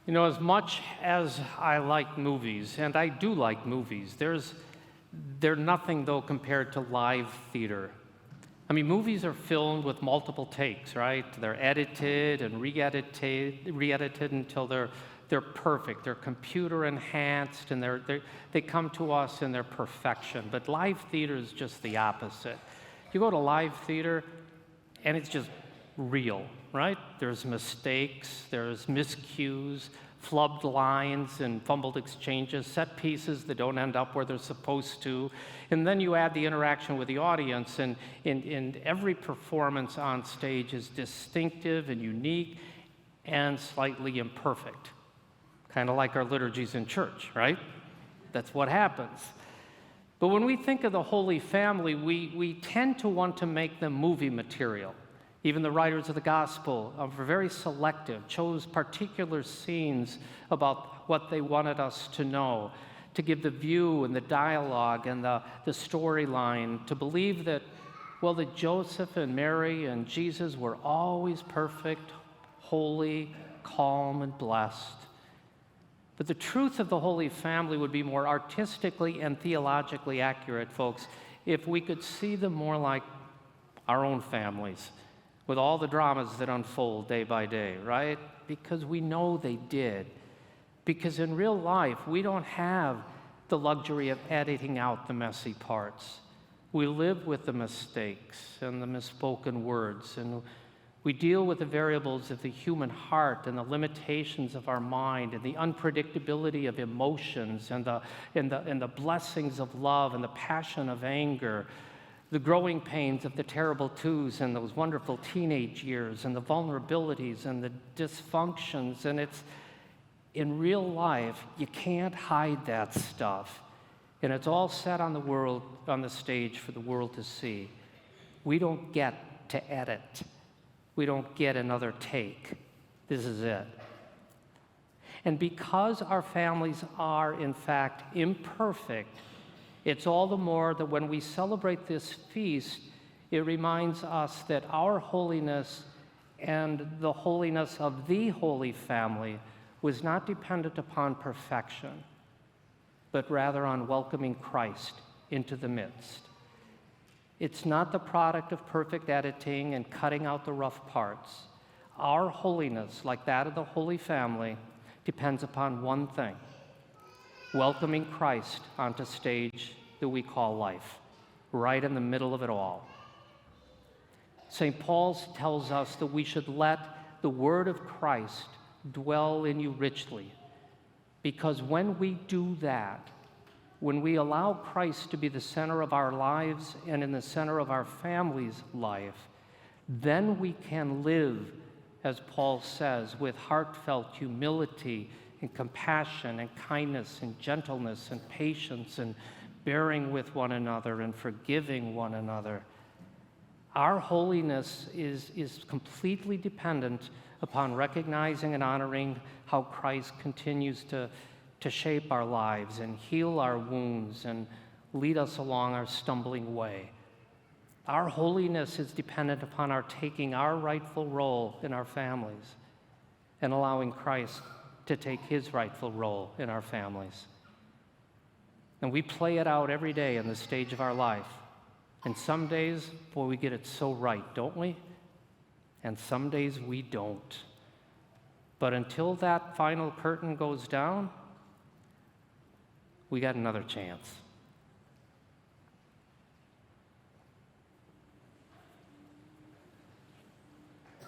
You know, as much as I like movies, and I do like movies, they're nothing, though, compared to live theater. I mean, movies are filmed with multiple takes, right? They're edited and re-edited until they're perfect. They're computer enhanced, and they come to us in their perfection. But live theater is just the opposite. You go to live theater, and it's just real, right? There's mistakes, there's miscues, flubbed lines and fumbled exchanges, set pieces that don't end up where they're supposed to. And then you add the interaction with the audience, and every performance on stage is distinctive and unique and slightly imperfect. Kind of like our liturgies in church, right? That's what happens. But when we think of the Holy Family, we tend to want to make them movie material. Even the writers of the gospel were very selective, chose particular scenes about what they wanted us to know, to give the view and the dialogue and the storyline, to believe that, well, that Joseph and Mary and Jesus were always perfect, holy, calm, and blessed. But the truth of the Holy Family would be more artistically and theologically accurate, folks, if we could see them more like our own families, with all the dramas that unfold day by day, right? Because we know they did. Because in real life, we don't have the luxury of editing out the messy parts. We live with the mistakes and the misspoken words, and we deal with the variables of the human heart and the limitations of our mind and the unpredictability of emotions and the blessings of love and the passion of anger, the growing pains of the terrible twos and those wonderful teenage years and the vulnerabilities and the dysfunctions. And it's in real life, you can't hide that stuff. And it's all set on the stage for the world to see. We don't get to edit. We don't get another take. This is it. And because our families are, in fact, imperfect, it's all the more that when we celebrate this feast, it reminds us that our holiness and the holiness of the Holy Family was not dependent upon perfection, but rather on welcoming Christ into the midst. It's not the product of perfect editing and cutting out the rough parts. Our holiness, like that of the Holy Family, depends upon one thing: welcoming Christ onto stage that we call life, right in the middle of it all. St. Paul tells us that we should let the word of Christ dwell in you richly, because when we do that, when we allow Christ to be the center of our lives and in the center of our family's life, then we can live, as Paul says, with heartfelt humility and compassion and kindness and gentleness and patience and bearing with one another and forgiving one another. Our holiness is completely dependent upon recognizing and honoring how Christ continues to shape our lives and heal our wounds and lead us along our stumbling way. Our holiness is dependent upon our taking our rightful role in our families and allowing Christ to take his rightful role in our families. And we play it out every day on the stage of our life. And some days, boy, we get it so right, don't we? And some days we don't. But until that final curtain goes down, we got another chance.